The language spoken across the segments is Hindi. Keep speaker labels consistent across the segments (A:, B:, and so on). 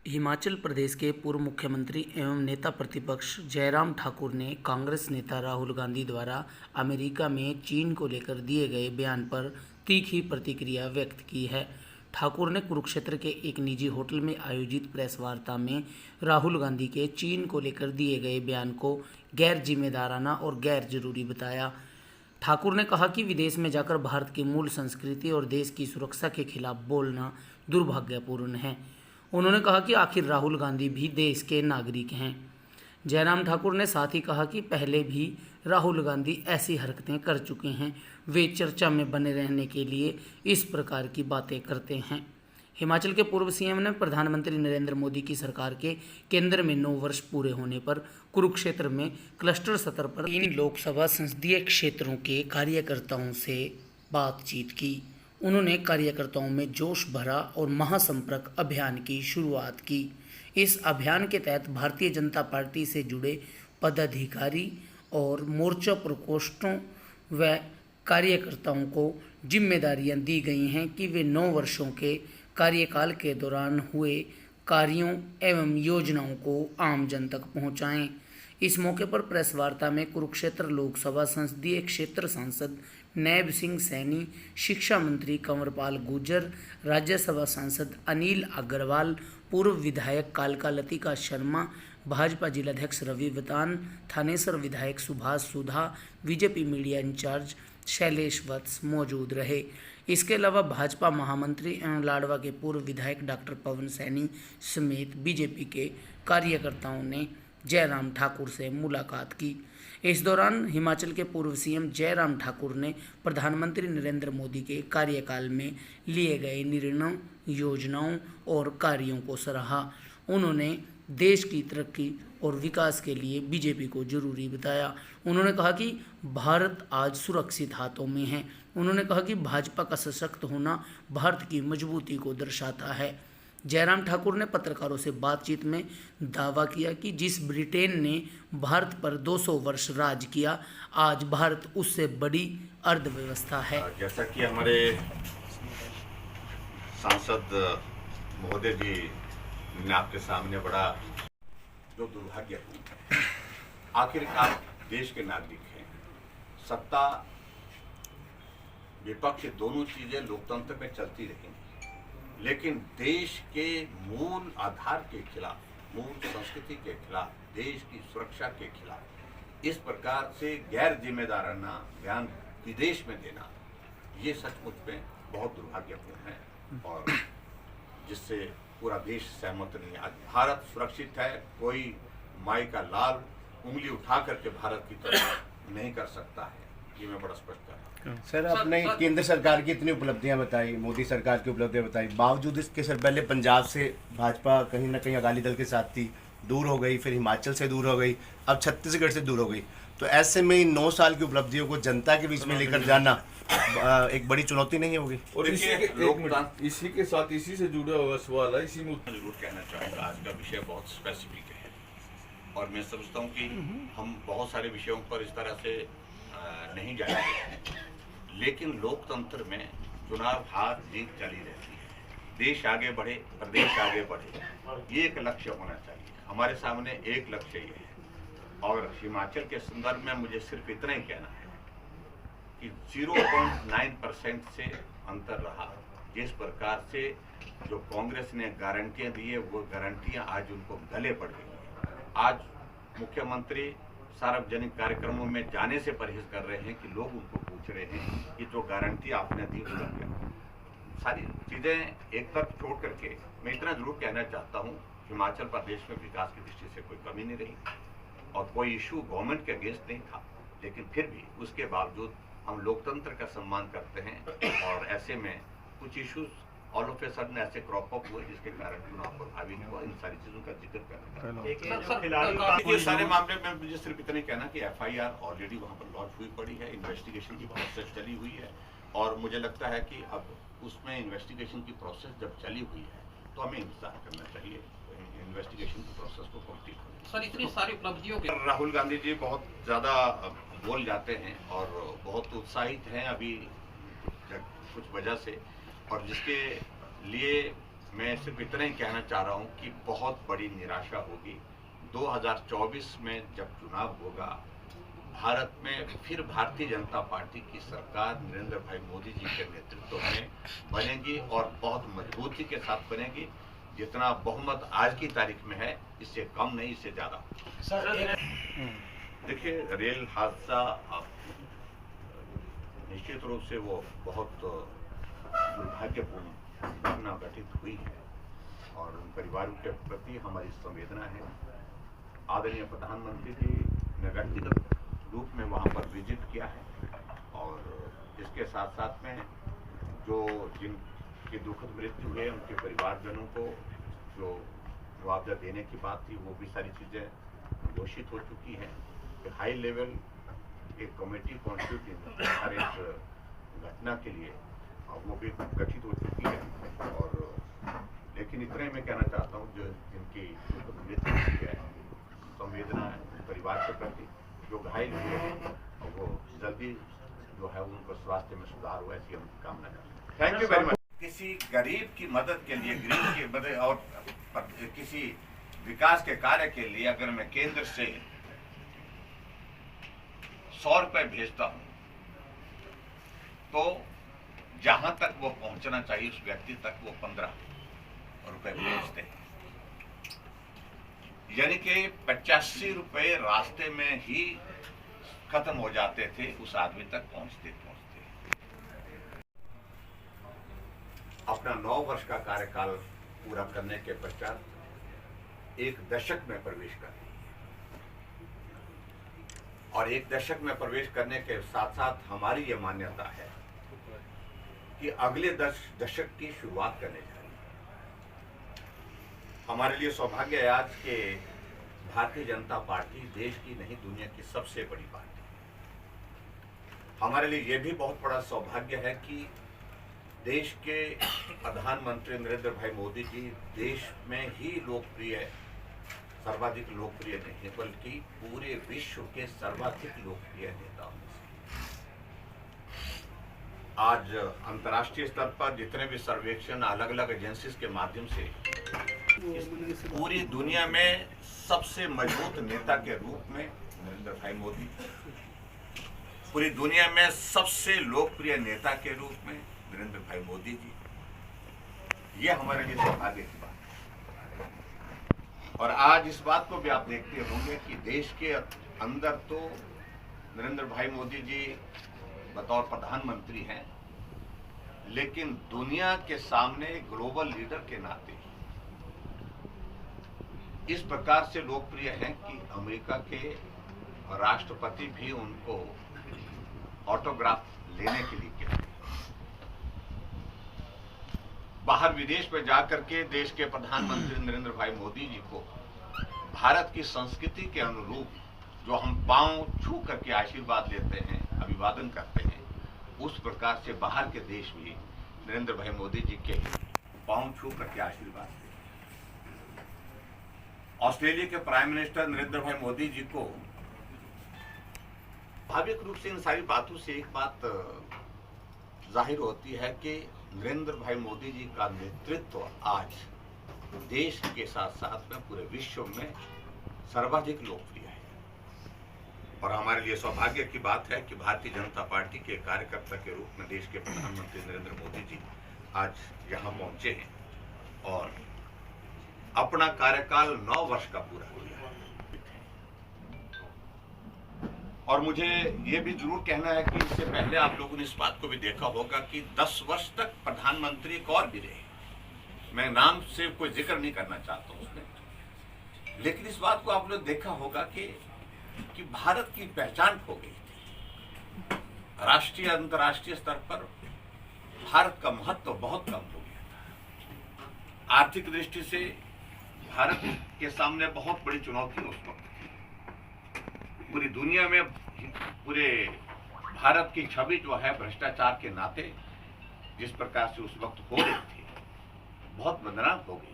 A: हिमाचल प्रदेश के पूर्व मुख्यमंत्री एवं नेता प्रतिपक्ष जयराम ठाकुर ने कांग्रेस नेता राहुल गांधी द्वारा अमेरिका में चीन को लेकर दिए गए बयान पर तीखी प्रतिक्रिया व्यक्त की है। ठाकुर ने कुरुक्षेत्र के एक निजी होटल में आयोजित प्रेस वार्ता में राहुल गांधी के चीन को लेकर दिए गए बयान को गैर जिम्मेदाराना और गैर जरूरी बताया। ठाकुर ने कहा कि विदेश में जाकर भारत की मूल संस्कृति और देश की सुरक्षा के खिलाफ बोलना दुर्भाग्यपूर्ण है। उन्होंने कहा कि आखिर राहुल गांधी भी देश के नागरिक हैं। जयराम ठाकुर ने साथ ही कहा कि पहले भी राहुल गांधी ऐसी हरकतें कर चुके हैं, वे चर्चा में बने रहने के लिए इस प्रकार की बातें करते हैं। हिमाचल के पूर्व सीएम ने प्रधानमंत्री नरेंद्र मोदी की सरकार के केंद्र में 9 वर्ष पूरे होने पर कुरुक्षेत्र में क्लस्टर स्तर पर 3 लोकसभा संसदीय क्षेत्रों के कार्यकर्ताओं से बातचीत की। उन्होंने कार्यकर्ताओं में जोश भरा और महासंपर्क अभियान की शुरुआत की। इस अभियान के तहत भारतीय जनता पार्टी से जुड़े पदाधिकारी और मोर्चा प्रकोष्ठों व कार्यकर्ताओं को जिम्मेदारियां दी गई हैं कि वे 9 वर्षों के कार्यकाल के दौरान हुए कार्यों एवं योजनाओं को आम जन तक पहुंचाएं। इस मौके पर प्रेस वार्ता में कुरुक्षेत्र लोकसभा संसदीय क्षेत्र सांसद नैब सिंह सैनी, शिक्षा मंत्री कंवरपाल गुर्जर, राज्यसभा सांसद अनिल अग्रवाल, पूर्व विधायक कालका लतिका शर्मा, भाजपा जिलाध्यक्ष रवि वतान, थानेसर विधायक सुभाष सुधा, बीजेपी मीडिया इंचार्ज शैलेश वत्स मौजूद रहे। इसके अलावा भाजपा महामंत्री एवं लाडवा के पूर्व विधायक डॉक्टर पवन सैनी समेत बीजेपी के कार्यकर्ताओं ने जयराम ठाकुर से मुलाकात की। इस दौरान हिमाचल के पूर्व सीएम जयराम ठाकुर ने प्रधानमंत्री नरेंद्र मोदी के कार्यकाल में लिए गए निर्णयों, योजनाओं और कार्यों को सराहा। उन्होंने देश की तरक्की और विकास के लिए बीजेपी को जरूरी बताया। उन्होंने कहा कि भारत आज सुरक्षित हाथों में है। उन्होंने कहा कि भाजपा का सशक्त होना भारत की मजबूती को दर्शाता है। जयराम ठाकुर ने पत्रकारों से बातचीत में दावा किया कि जिस ब्रिटेन ने भारत पर 200 वर्ष राज किया, आज भारत उससे बड़ी अर्थव्यवस्था है।
B: जैसा कि हमारे सांसद महोदय जी ने आपके सामने बड़ा जो दुर्भाग्यपूर्ण है, आखिरकार देश के नागरिक हैं। सत्ता विपक्ष दोनों चीजें लोकतंत्र में चलती रहेंगी, लेकिन देश के मूल आधार के खिलाफ, मूल संस्कृति के खिलाफ, देश की सुरक्षा के खिलाफ इस प्रकार से गैर जिम्मेदाराना बयान विदेश में देना, ये सचमुच में बहुत दुर्भाग्यपूर्ण है और जिससे पूरा देश सहमत नहीं है। आज भारत सुरक्षित है, कोई माई का लाल उंगली उठा करके भारत की तरफ नहीं कर सकता है, ये मैं बड़ा स्पष्ट कर रहा हूँ।
C: सर, आपने केंद्र सरकार की इतनी उपलब्धियां बताई, मोदी सरकार की उपलब्धियां बताई, बावजूद इसके सर पहले पंजाब से भाजपा कहीं ना कहीं अकाली दल के साथ थी, दूर हो गई, फिर हिमाचल से दूर हो गई, अब छत्तीसगढ़ से दूर हो गई। तो ऐसे में 9 साल की उपलब्धियों को जनता के बीच में लेकर जाना एक बड़ी चुनौती नहीं होगी?
D: और इसी के साथ इसी से जुड़ा हुआ सवाल है, इसी में
B: जरूर कहना चाहूँगा, आज का विषय बहुत स्पेसिफिक है और मैं समझता हूँ कि हम बहुत सारे विषयों पर इस तरह से नहीं जाएंगे, लेकिन लोकतंत्र में चुनाव हार जीत चली रहती है। देश आगे बढ़े, प्रदेश आगे बढ़े, ये एक लक्ष्य होना चाहिए। हमारे सामने एक लक्ष्य ये है और हिमाचल के संदर्भ में मुझे सिर्फ इतना ही कहना है कि 0.9% से अंतर रहा। जिस प्रकार से जो कांग्रेस ने गारंटियां दी है, वो गारंटियां आज उनको गले पड़ गई हैं। आज मुख्यमंत्री सार्वजनिक कार्यक्रमों में जाने से परहेज कर रहे हैं कि लोग उनको पूछ रहे हैं कि जो गारंटी आपने दी वो क्या। सारी चीजें एक तरफ छोड़ करके मैं इतना जरूर कहना चाहता हूँ, हिमाचल प्रदेश में विकास की दृष्टि से कोई कमी नहीं रही और कोई इशू गवर्नमेंट के अगेंस्ट नहीं था, लेकिन फिर भी उसके बावजूद हम लोकतंत्र का सम्मान करते हैं और ऐसे में कुछ issues all of a sudden ऐसे क्रॉप अप हुए जिसके कारण चुनाव प्रभावित हुआ। इन सारी चीजों का जिक्र करना है। सारे मामले में मुझे सिर्फ इतना ही कहना कि FIR ऑलरेडी वहाँ पर लॉन्च हुई पड़ी है, इन्वेस्टिगेशन की प्रोसेस चली हुई है और मुझे लगता है कि अब उसमें इन्वेस्टिगेशन की प्रोसेस जब चली हुई है तो हमें इंतजार करना चाहिए इन्वेस्टिगेशन की प्रोसेस को कंप्लीट होने।
A: सर, इतनी सारी उपलब्धियों के
B: राहुल गांधी जी बहुत ज़्यादा बोल जाते हैं और बहुत उत्साहित हैं अभी कुछ वजह से, और जिसके लिए मैं सिर्फ इतना ही कहना चाह रहा हूं कि बहुत बड़ी निराशा होगी 2024 में जब चुनाव होगा। भारत में फिर भारतीय जनता पार्टी की सरकार नरेंद्र भाई मोदी जी के नेतृत्व में बनेगी और बहुत मजबूती के साथ बनेगी। जितना बहुमत आज की तारीख में है इससे कम नहीं, इससे ज्यादा। देखिए, रेल हादसा निश्चित रूप से वो बहुत दुर्भाग्यपूर्ण घटना घटित हुई है और उन परिवारों के प्रति हमारी संवेदना है। आदरणीय प्रधानमंत्री जी ने व्यक्तिगत रूप में वहां पर विजिट किया है और इसके साथ साथ में जो जिनकी दुखद मृत्यु है उनके परिवारजनों को जो मुआवजा देने की बात थी वो भी सारी चीजें घोषित हो चुकी है। हाई लेवल एक कमेटी कॉन्स्टिट्यूट हर इस घटना के लिए वो भी गठित हो चुकी है। और लेकिन इतने मैं कहना चाहता हूँ जो जिनकी मृत्यु हुई है, संवेदना परिवार के प्रति, जो घायल हुए हैं वो जल्दी जो है उनको स्वास्थ्य में सुधार हुआ, ऐसी हम कामना करते हैं। Thank you very much. किसी गरीब की मदद के लिए, गरीब की मदद और किसी विकास के कार्य के लिए अगर मैं केंद्र से 100 रुपए भेजता हूं तो जहां तक वो पहुंचना चाहिए उस व्यक्ति तक वो 15 रुपए भेजते हैं। यानी कि 85 रुपए रास्ते में ही खत्म हो जाते थे उस आदमी तक पहुंचते पहुंचते। अपना 9 वर्ष का कार्यकाल पूरा करने के पश्चात एक दशक में प्रवेश कर रही है और एक दशक में प्रवेश करने के साथ साथ हमारी यह मान्यता है कि अगले दशक की शुरुआत करने जा रही है। हमारे लिए सौभाग्य है आज के भारतीय जनता पार्टी देश की नहीं दुनिया की सबसे बड़ी पार्टी। हमारे लिए यह भी बहुत बड़ा सौभाग्य है कि देश के प्रधानमंत्री नरेंद्र भाई मोदी जी देश में ही लोकप्रिय, सर्वाधिक लोकप्रिय नहीं बल्कि पूरे विश्व के सर्वाधिक लोकप्रिय नेता में से। आज अंतर्राष्ट्रीय स्तर पर जितने भी सर्वेक्षण अलग अलग एजेंसीज के माध्यम से पूरी दुनिया में सबसे मजबूत नेता के रूप में नरेंद्र भाई मोदी, पूरी दुनिया में सबसे लोकप्रिय नेता के रूप में नरेंद्र भाई मोदी जी, ये हमारे लिए सौभाग्य की बात है। और आज इस बात को भी आप देखते होंगे कि देश के अंदर तो नरेंद्र भाई मोदी जी बतौर प्रधानमंत्री हैं, लेकिन दुनिया के सामने ग्लोबल लीडर के नाते इस प्रकार से लोकप्रिय हैं कि अमेरिका के राष्ट्रपति भी उनको ऑटोग्राफ लेने के लिए कहते हैं। बाहर विदेश में जाकर के देश के प्रधानमंत्री नरेंद्र भाई मोदी जी को भारत की संस्कृति के अनुरूप जो हम पांव छू करके आशीर्वाद लेते हैं, अभिवादन करते हैं, उस प्रकार से बाहर के देश भी नरेंद्र भाई मोदी जी के पांव छू करके आशीर्वाद देते हैं। ऑस्ट्रेलिया के प्राइम मिनिस्टर नरेंद्र भाई मोदी जी को स्वाभाविक रूप से इन सारी बातों से एक बात जाहिर होती है कि नरेंद्र भाई मोदी जी का नेतृत्व आज देश के साथ साथ में पूरे विश्व में सर्वाधिक लोकप्रिय है। और हमारे लिए सौभाग्य की बात है कि भारतीय जनता पार्टी के कार्यकर्ता के रूप में देश के प्रधानमंत्री नरेंद्र मोदी जी आज यहाँ पहुंचे हैं और अपना कार्यकाल 9 वर्ष का पूरा किया है। और मुझे ये भी जरूर कहना है कि इससे पहले आप लोगों ने इस बात को भी देखा होगा कि 10 वर्ष तक प्रधानमंत्री एक और भी रहे। मैं नाम से कोई जिक्र नहीं करना चाहता हूं उसमें, लेकिन इस बात को आप लोग देखा होगा कि भारत की पहचान खो गई थी। राष्ट्रीय अंतर्राष्ट्रीय स्तर पर भारत का महत्व बहुत कम हो गया था। आर्थिक दृष्टि से भारत के सामने बहुत बड़ी चुनौती उस वक्त थी। पूरी दुनिया में पूरे भारत की छवि जो है भ्रष्टाचार के नाते जिस प्रकार से उस वक्त हो रही थी, बहुत बदनाम हो गई थी।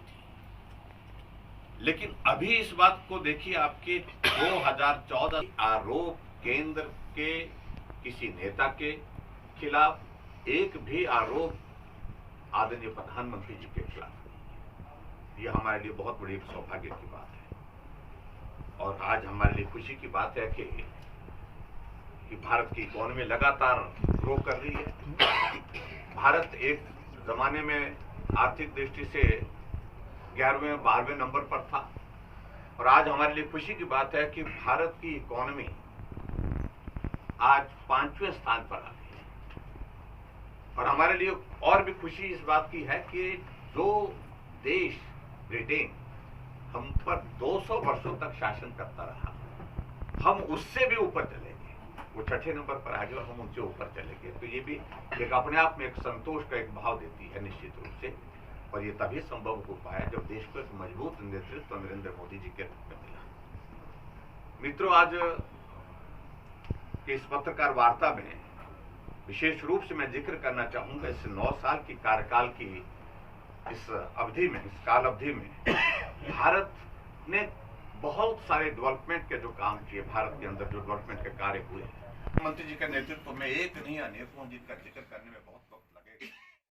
B: लेकिन अभी इस बात को देखिए, आपके 2014 आरोप केंद्र के किसी नेता के खिलाफ, एक भी आरोप आदरणीय प्रधानमंत्री जी के खिलाफ, ये हमारे लिए बहुत बड़ी सौभाग्य की बात है। और आज हमारे लिए खुशी की बात है कि भारत की इकोनॉमी लगातार ग्रो कर रही है। भारत एक जमाने में आर्थिक दृष्टि से 11वें 12वें नंबर पर था और आज हमारे लिए खुशी की बात है कि भारत की इकोनॉमी आज 5वें स्थान पर आ गई है। और हमारे लिए और भी खुशी इस बात की है कि जो देश ब्रिटेन हम पर 200 वर्षों तक शासन करता रहा, हम उससे भी ऊपर चले गए। वो 6ठे नंबर पर आ गए और हम उनसे ऊपर चले गए। तो ये भी एक अपने आप में एक संतोष का एक भाव देती है निश्चित रूप से। और ये तभी संभव हो पाया जब देश को एक मजबूत नेतृत्व नरेंद्र मोदी जी के रूप में मिला। मित्रों, आज के इस पत्रकार वार्ता में विशेष रूप से मैं जिक्र करना चाहूंगा इस 9 साल की कार्यकाल की इस अवधि में, इस काल अवधि में भारत ने बहुत सारे डेवलपमेंट के जो काम किए, भारत के अंदर जो डेवलपमेंट के कार्य हुए, प्रधानमंत्री जी के नेतृत्व में एक नहीं अनेकों जिनका जिक्र करने में बहुत